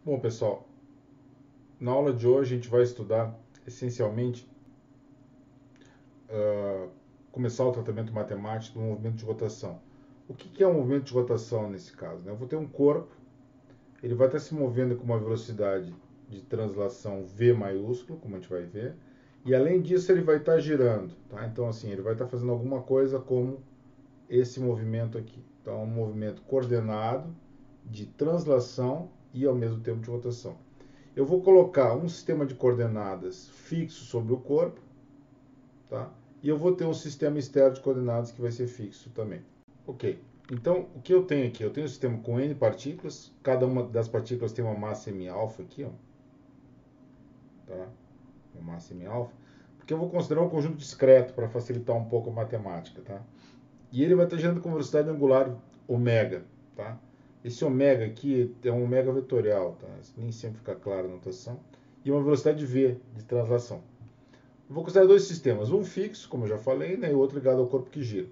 Bom, pessoal, na aula de hoje a gente vai estudar essencialmente começar o tratamento matemático do movimento de rotação. O que é um movimento de rotação nesse caso? Eu vou ter um corpo, ele vai estar se movendo com uma velocidade de translação V maiúsculo, como a gente vai ver, e além disso ele vai estar girando. Tá? Então, assim, ele vai estar fazendo alguma coisa como esse movimento aqui. Então, é um movimento coordenado de translação e ao mesmo tempo de rotação. Eu vou colocar um sistema de coordenadas fixo sobre o corpo, tá? E eu vou ter um sistema externo de coordenadas que vai ser fixo também. Ok. Então, o que eu tenho aqui? Eu tenho um sistema com N partículas. Cada uma das partículas tem uma massa m-alfa aqui, ó. Tá? Uma massa m-alfa. Porque eu vou considerar um conjunto discreto para facilitar um pouco a matemática, tá? E ele vai estar girando com velocidade angular ômega, tá? Esse ômega aqui é um ômega vetorial, tá? Nem sempre fica claro a notação. E uma velocidade v de translação. Eu vou considerar dois sistemas, um fixo, como eu já falei, né, e o outro ligado ao corpo que gira.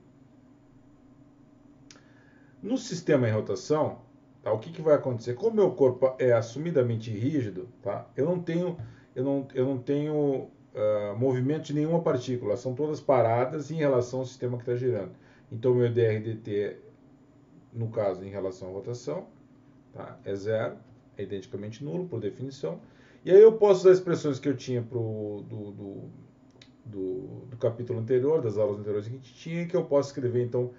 No sistema em rotação, tá, o que vai acontecer? Como o meu corpo é assumidamente rígido, tá, eu não tenho movimento de nenhuma partícula, elas são todas paradas em relação ao sistema que está girando. Então, meu dr/dt, no caso, em relação à rotação, tá, é zero, é identicamente nulo, por definição. E aí eu posso usar as expressões que eu tinha do capítulo anterior, das aulas anteriores que a gente tinha, que eu posso escrever, então,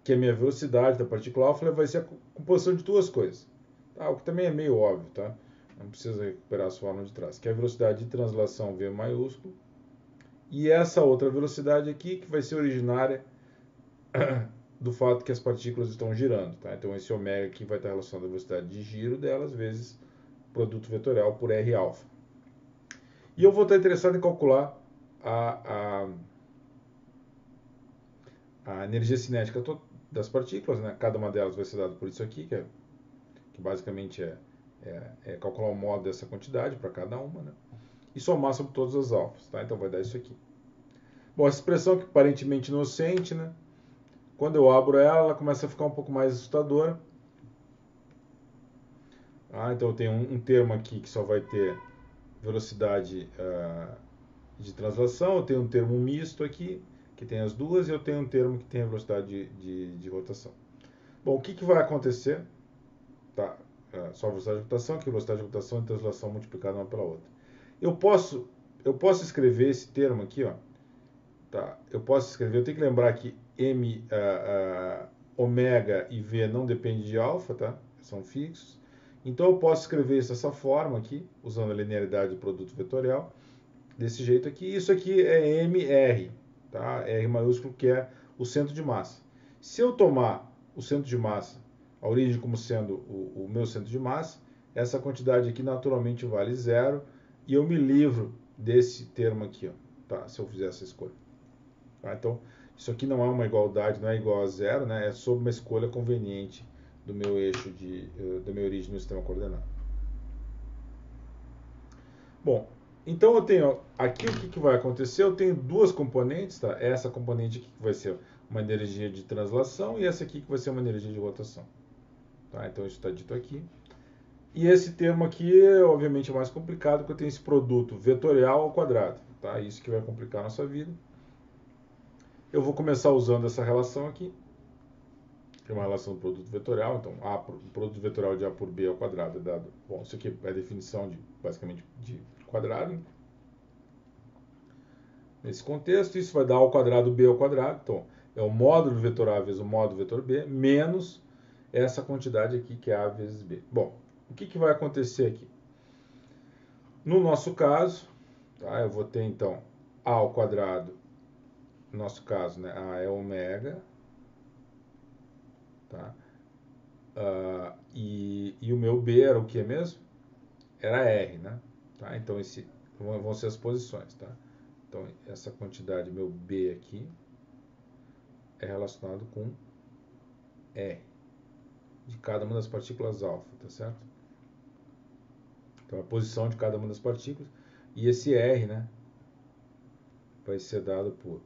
que a minha velocidade da partícula alfa vai ser a composição de duas coisas. Tá? O que também é meio óbvio, tá? Não precisa recuperar as formas de trás. Que é a velocidade de translação V maiúsculo. E essa outra velocidade aqui, que vai ser originária do fato que as partículas estão girando. Tá? Então, esse ômega aqui vai estar relacionado à velocidade de giro delas, vezes produto vetorial por R alfa. E eu vou estar interessado em calcular a energia cinética das partículas, né? Cada uma delas vai ser dada por isso aqui, que basicamente é calcular o modo dessa quantidade para cada uma, né? E somar sobre todas as alfas, tá? Então vai dar isso aqui. Bom, essa expressão que aparentemente inocente, né? Quando eu abro ela começa a ficar um pouco mais assustadora. Então eu tenho um termo aqui que só vai ter velocidade de translação, eu tenho um termo misto aqui, que tem as duas, e eu tenho um termo que tem a velocidade de rotação. Bom, o que vai acontecer? Tá, só a velocidade de rotação, que é a velocidade de rotação e translação multiplicada uma pela outra. Eu posso escrever esse termo aqui, ó. Tá, eu posso escrever, eu tenho que lembrar que ômega e v não dependem de alfa, tá? São fixos. Então eu posso escrever isso dessa forma aqui, usando a linearidade do produto vetorial, desse jeito aqui. Isso aqui é mr, tá? R maiúsculo, que é o centro de massa. Se eu tomar o centro de massa, a origem como sendo o meu centro de massa, essa quantidade aqui naturalmente vale zero e eu me livro desse termo aqui, ó, tá? Se eu fizer essa escolha. Tá? Então, isso aqui não é uma igualdade, não é igual a zero, né? É sobre uma escolha conveniente do meu eixo da minha origem no sistema coordenado. Bom, então eu tenho aqui o que vai acontecer? Eu tenho duas componentes, tá? Essa componente aqui que vai ser uma energia de translação e essa aqui que vai ser uma energia de rotação. Tá? Então isso está dito aqui. E esse termo aqui é obviamente mais complicado, porque eu tenho esse produto vetorial ao quadrado. Tá? Isso que vai complicar a nossa vida. Eu vou começar usando essa relação aqui, que é uma relação do produto vetorial. Então, o produto vetorial de A por B ao quadrado é dado... Bom, isso aqui é a definição basicamente de quadrado. Nesse contexto, isso vai dar ao quadrado B ao quadrado. Então, é o módulo vetor A vezes o módulo vetor B, menos essa quantidade aqui, que é A vezes B. Bom, o que vai acontecer aqui? No nosso caso, tá, eu vou ter, então, A ao quadrado, no nosso caso, né, A é ômega, tá? E o meu B era o que mesmo? Era R, né? Tá? Então, vão ser as posições, tá? Então, essa quantidade, meu B aqui, é relacionado com R, de cada uma das partículas alfa, tá certo? Então, a posição de cada uma das partículas. E esse R, né, vai ser dado por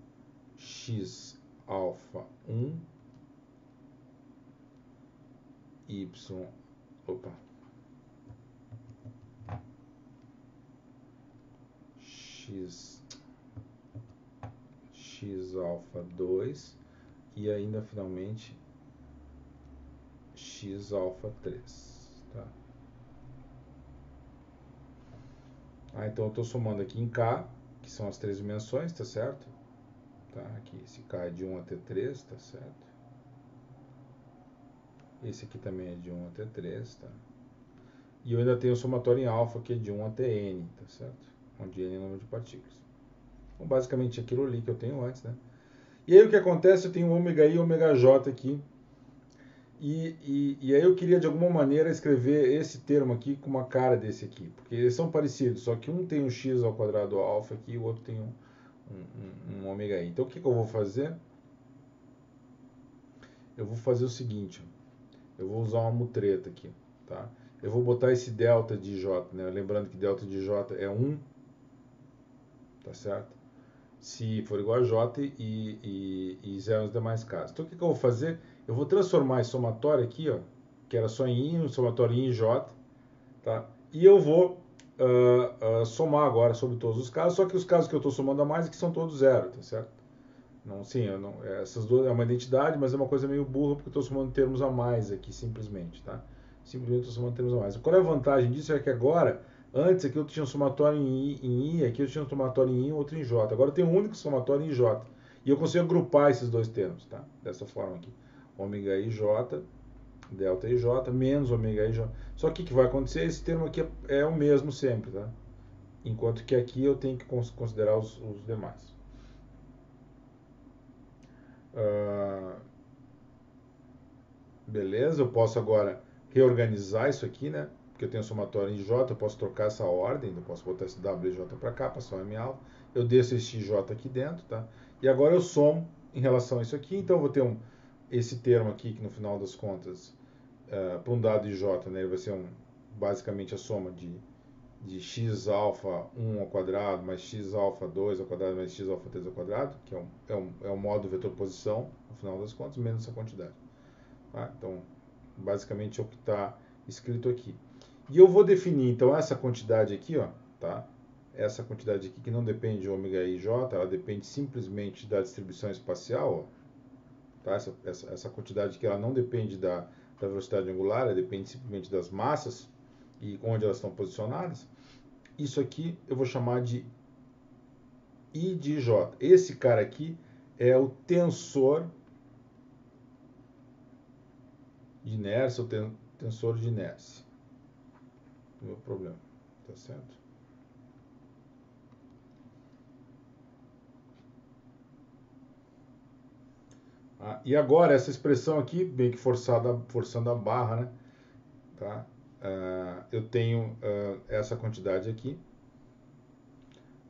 x alfa 1, y, opa, x alfa 2 e ainda finalmente x alfa 3, tá? Então eu estou somando aqui em K, que são as três dimensões, tá certo? Tá, aqui esse K é de 1 até 3, tá certo? Esse aqui também é de 1 até 3, tá? E eu ainda tenho o somatório em alfa, que é de 1 até n, tá certo? Onde n é o número de partículas. Então, basicamente aquilo ali que eu tenho antes, né? E aí o que acontece? Eu tenho ômega i e ômega j aqui. E aí eu queria de alguma maneira escrever esse termo aqui com uma cara desse aqui, porque eles são parecidos, só que um tem um x ao quadrado alfa aqui e o outro tem um ômega i. Então o que eu vou fazer? Eu vou fazer o seguinte, eu vou usar uma mutreta aqui, tá? Eu vou botar esse delta de j, né? Lembrando que delta de j é 1, tá certo? Se for igual a j e 0 nos demais casos. Então o que eu vou fazer? Eu vou transformar esse somatório aqui, ó, que era só em i, um somatório em j, tá? E eu vou somar agora sobre todos os casos, só que os casos que eu estou somando a mais aqui são todos zero, tá certo? Não, sim, eu não, essas duas é uma identidade, mas é uma coisa meio burra porque eu estou somando termos a mais aqui simplesmente, tá? Simplesmente estou somando termos a mais. Qual é a vantagem disso? É que agora, antes aqui eu tinha um somatório em I, aqui eu tinha um somatório em I e outro em J. Agora eu tenho um único somatório em J. E eu consigo agrupar esses dois termos, tá? Dessa forma aqui. Ômega i j, delta i j, menos ômega i j. Só que o que vai acontecer? Esse termo aqui é o mesmo sempre, tá? Enquanto que aqui eu tenho que considerar os demais. Beleza, eu posso agora reorganizar isso aqui, né? Porque eu tenho somatório em J, eu posso trocar essa ordem, eu posso botar esse WJ para cá, passar o M alfa, eu desço esse J aqui dentro, tá? E agora eu somo em relação a isso aqui, então eu vou ter esse termo aqui, que no final das contas, para um dado J, né, ele vai ser basicamente a soma de x alfa 1 ao quadrado mais x alfa 2 ao quadrado mais x alfa 3 ao quadrado, que é um modo vetor posição, no final das contas, menos essa quantidade. Tá? Então, basicamente é o que está escrito aqui. E eu vou definir, então, essa quantidade aqui, ó, tá? Essa quantidade aqui que não depende de ômega i j, ela depende simplesmente da distribuição espacial, ó, tá? Essa quantidade aqui ela não depende da velocidade angular, ela depende simplesmente das massas e onde elas estão posicionadas. Isso aqui eu vou chamar de I de j. Esse cara aqui é o tensor de inércia, o tensor de inércia. O meu problema, tá certo? E agora essa expressão aqui, bem que forçando a barra, né? Tá? Eu tenho essa quantidade aqui,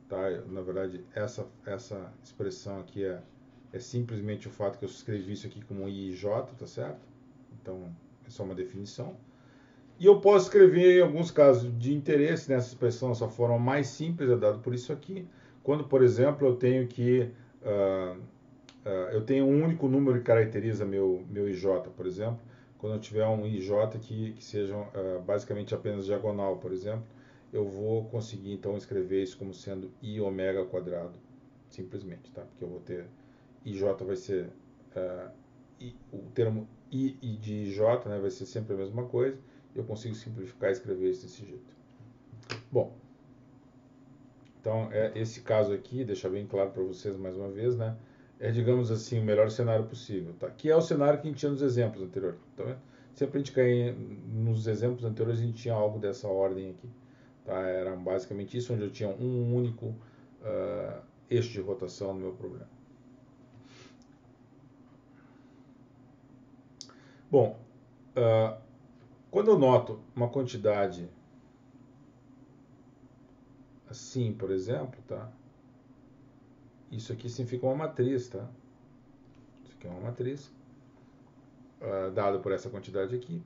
tá? Na verdade, essa expressão aqui é simplesmente o fato que eu escrevi isso aqui como I e J, tá certo? Então, é só uma definição. E eu posso escrever, em alguns casos de interesse, nessa expressão, essa forma mais simples é dado por isso aqui. Quando, por exemplo, eu tenho que... eu tenho um único número que caracteriza meu IJ, por exemplo. Quando eu tiver um IJ que seja basicamente apenas diagonal, por exemplo, eu vou conseguir, então, escrever isso como sendo I ômega ao quadrado, simplesmente, tá? Porque eu vou ter... IJ vai ser... o termo I de J, né, vai ser sempre a mesma coisa. Eu consigo simplificar e escrever isso desse jeito. Bom, então esse caso aqui, deixar bem claro para vocês mais uma vez, né, digamos assim, o melhor cenário possível, tá? Que é o cenário que a gente tinha nos exemplos anteriores. Então, sempre a gente caía nos exemplos anteriores, a gente tinha algo dessa ordem aqui, tá? Era basicamente isso, onde eu tinha um único eixo de rotação no meu problema. Bom, quando eu noto uma quantidade assim, por exemplo, tá? Isso aqui significa uma matriz, tá? Isso aqui é uma matriz dada por essa quantidade aqui,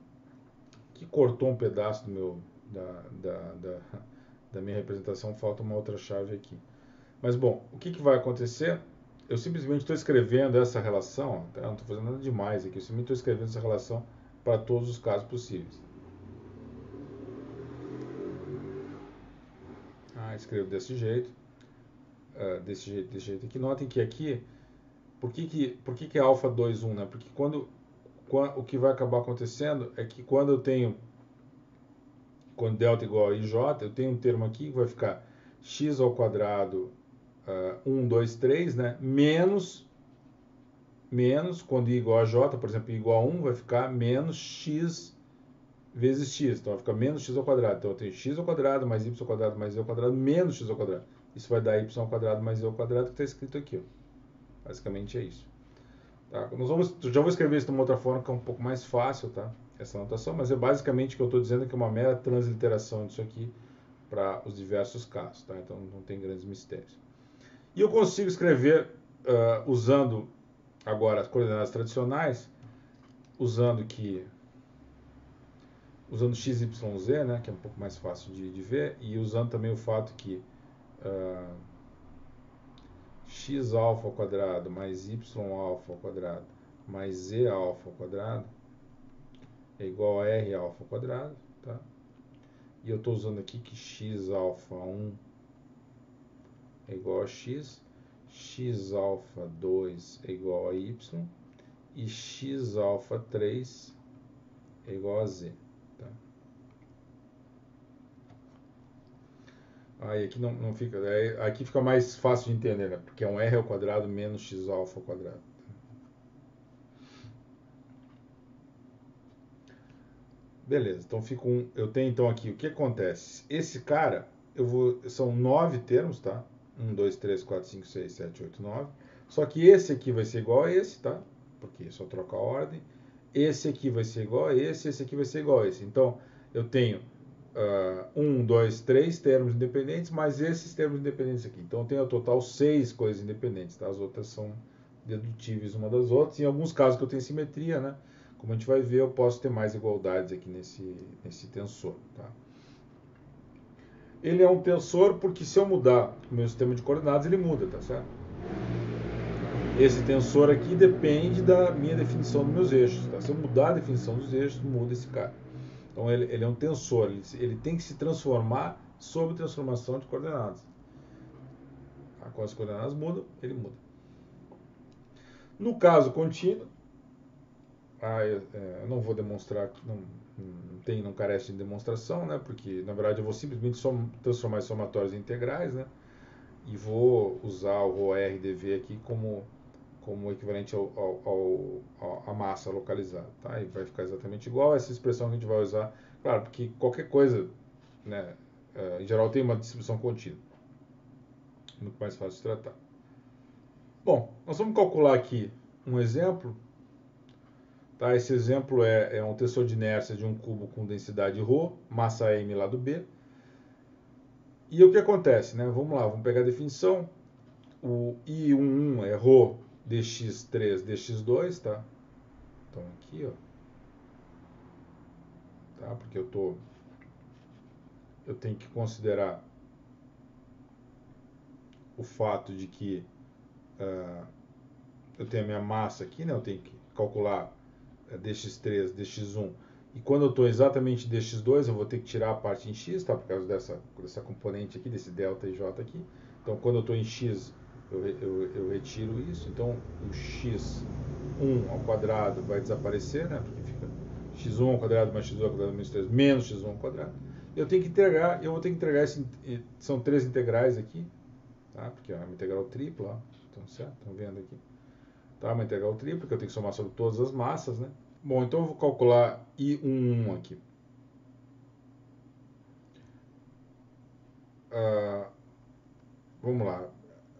que cortou um pedaço da minha representação, falta uma outra chave aqui. Mas, bom, o que vai acontecer? Eu simplesmente estou escrevendo essa relação, tá? Não estou fazendo nada demais aqui, eu simplesmente estou escrevendo essa relação para todos os casos possíveis. Escrevo desse jeito. desse jeito aqui. Notem que aqui, por que é alfa 2, 1, né? Porque o que vai acabar acontecendo é que quando delta igual a ij, eu tenho um termo aqui que vai ficar x ao quadrado 1, 2, 3, né? Menos, quando i igual a j, por exemplo, i igual a 1, vai ficar menos x vezes x. Então vai ficar menos x ao quadrado. Então eu tenho x ao quadrado mais y ao quadrado mais z ao quadrado menos x ao quadrado. Isso vai dar y ao quadrado mais z ao quadrado, que está escrito aqui. Ó. Basicamente é isso. Tá? Eu já vou escrever isso de uma outra forma que é um pouco mais fácil, tá? Essa anotação, mas é basicamente o que eu estou dizendo, que é uma mera transliteração disso aqui para os diversos casos. Tá? Então não tem grandes mistérios. E eu consigo escrever usando agora as coordenadas tradicionais, usando x, y, z, né, que é um pouco mais fácil de ver, e usando também o fato que x alfa ao quadrado mais y alfa ao quadrado mais z alfa ao quadrado é igual a r alfa ao quadrado, tá? E eu estou usando aqui que x alfa 1 é igual a x, x alfa 2 é igual a y e x alfa 3 é igual a z. Tá? Aí aqui não fica, aqui fica mais fácil de entender, né? Porque é um r ao quadrado menos x alfa ao quadrado. Beleza, então eu tenho então aqui o que acontece. Esse cara, são 9 termos, tá? 1, 2, 3, 4, 5, 6, 7, 8, 9. Só que esse aqui vai ser igual a esse, tá? Porque é só trocar a ordem. Esse aqui vai ser igual a esse aqui vai ser igual a esse. Então, eu tenho 1, 2, 3 termos independentes, mais esses termos independentes aqui. Então, eu tenho ao total 6 coisas independentes, tá? As outras são dedutíveis uma das outras. Em alguns casos que eu tenho simetria, né? Como a gente vai ver, eu posso ter mais igualdades aqui nesse tensor. Tá? Ele é um tensor porque se eu mudar o meu sistema de coordenadas, ele muda, tá certo? Esse tensor aqui depende da minha definição dos meus eixos. Tá? Se eu mudar a definição dos eixos, muda esse cara. Então ele é um tensor, ele tem que se transformar sob transformação de coordenadas. Tá? Quando as coordenadas mudam, ele muda. No caso contínuo, eu não vou demonstrar aqui, não carece de demonstração, né? Porque na verdade eu vou simplesmente transformar em somatórios integrais, né? E vou usar o ρr/dv aqui como equivalente à massa localizada, tá? E vai ficar exatamente igual a essa expressão que a gente vai usar, claro, porque qualquer coisa, né? Em geral tem uma distribuição contínua, muito mais fácil de tratar. Bom, nós vamos calcular aqui um exemplo. Tá? Esse exemplo é um tensor de inércia de um cubo com densidade ρ, massa m lado B. E o que acontece? Né? Vamos lá, vamos pegar a definição. O I11 é ρ dx3 dx2, tá? Então aqui, ó. Tá? Porque eu tenho que considerar o fato de que eu tenho a minha massa aqui, né? Eu tenho que calcular dx3, dx1. E quando eu estou exatamente dx2, eu vou ter que tirar a parte em x, tá? Por causa dessa componente aqui, desse delta e j aqui. Então, quando eu estou em x, eu retiro isso. Então, o x1 ao quadrado vai desaparecer, né? Porque fica x1 ao quadrado mais x2 ao quadrado menos 3 menos x1 ao quadrado. Eu vou ter que integrar são 3 integrais aqui, tá? Porque é uma integral tripla, ó. Então, certo? Estão vendo aqui? Tá? Uma integral tripla, que eu tenho que somar sobre todas as massas, né? Bom, então eu vou calcular I11 aqui. Vamos lá.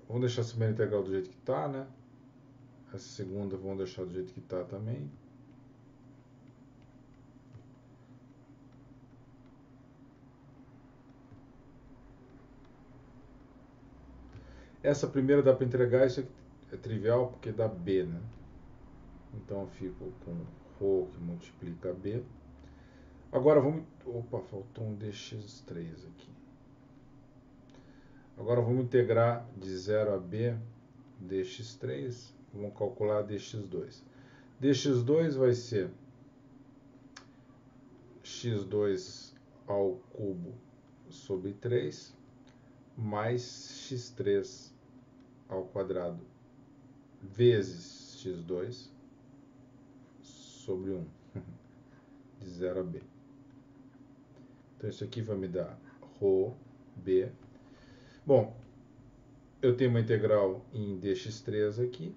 Vamos deixar a primeira integral do jeito que está, né? Essa segunda vamos deixar do jeito que está também. Essa primeira dá para entregar, isso aqui é trivial porque dá B, né? Então eu fico com ρ que multiplica B. Agora vamos... Opa, faltou um dx3 aqui. Agora vamos integrar de 0 a B dx3. Vamos calcular dx2. dx2 vai ser x2 ao cubo sobre 3 mais x3 ao quadrado vezes x2 sobre 1, de 0 a b. Então isso aqui vai me dar ρ, b. Bom, eu tenho uma integral em dx3 aqui,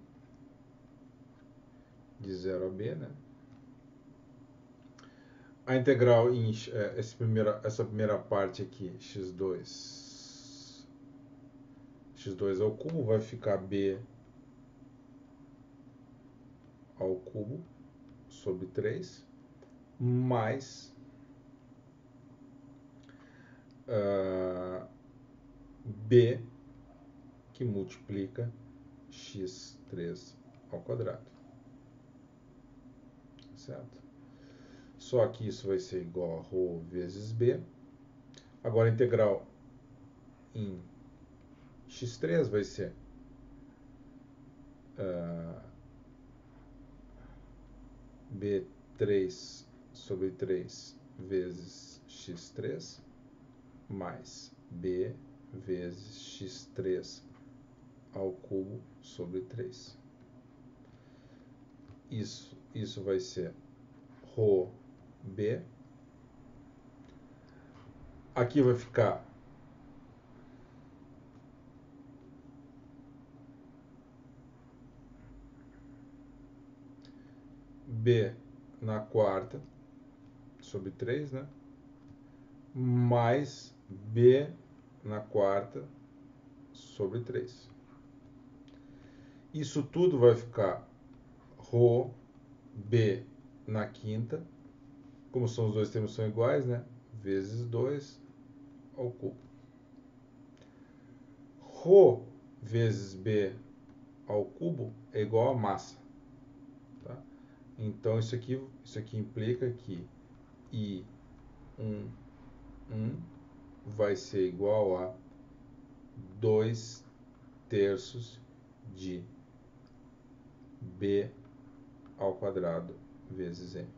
de 0 a b, né? A integral em essa primeira parte aqui, x2 ao cubo, vai ficar b ao cubo sobre 3, mais b que multiplica x3 ao quadrado. Certo? Só que isso vai ser igual a ρ vezes b. Agora a integral em x3 vai ser b3 sobre 3 vezes x3 mais b vezes x3 ao cubo sobre 3. Isso vai ser ρ b. Aqui vai ficar b na quarta sobre 3, né? Mais b na quarta sobre 3. Isso tudo vai ficar ρ b na quinta, como são os dois termos são iguais, né? Vezes 2 ao cubo. Ρ vezes b ao cubo é igual a massa. Tá? Então isso aqui implica que I1 vai ser igual a 2/3 de b ao quadrado vezes m.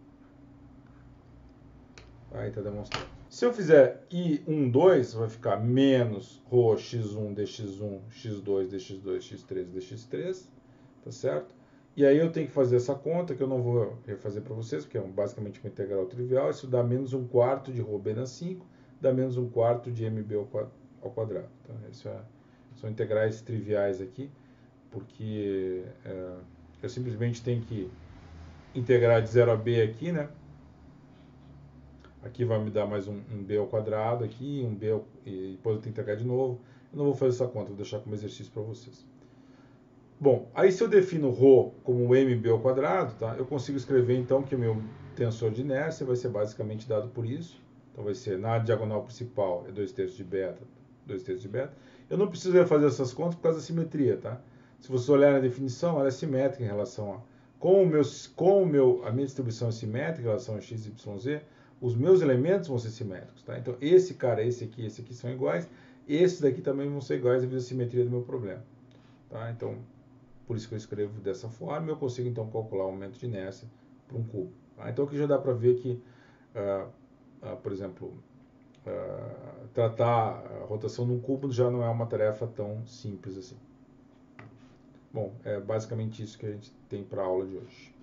Aí está demonstrado. Se eu fizer I12, vai ficar menos ρ x1 dx1, x2 dx2, x3 dx3, tá certo? E aí eu tenho que fazer essa conta, que eu não vou refazer para vocês, porque é basicamente uma integral trivial. Isso dá menos 1/4 de ρ b na 5, dá menos 1/4 de mb ao quadrado. Tá? São integrais triviais aqui, porque eu simplesmente tenho que integrar de 0 a b aqui, né? Aqui vai me dar mais um b ao quadrado aqui, um b e depois eu tenho que integrar de novo. Eu não vou fazer essa conta, vou deixar como exercício para vocês. Bom, aí se eu defino ρ como mb ao quadrado, tá? Eu consigo escrever então que o meu tensor de inércia vai ser basicamente dado por isso. Então vai ser na diagonal principal é 2/3 de beta, 2/3 de beta. Eu não preciso fazer essas contas por causa da simetria, tá? Se você olhar na definição, ela é simétrica em relação a... a minha distribuição é simétrica em relação a x, y, z, os meus elementos vão ser simétricos, tá? Então esse cara, esse aqui são iguais. Esses daqui também vão ser iguais devido à simetria do meu problema, tá? Então, por isso que eu escrevo dessa forma, eu consigo então calcular o momento de inércia para um cubo. Tá? Então aqui já dá para ver que, por exemplo, tratar a rotação de um cubo já não é uma tarefa tão simples assim. Bom, é basicamente isso que a gente tem para a aula de hoje.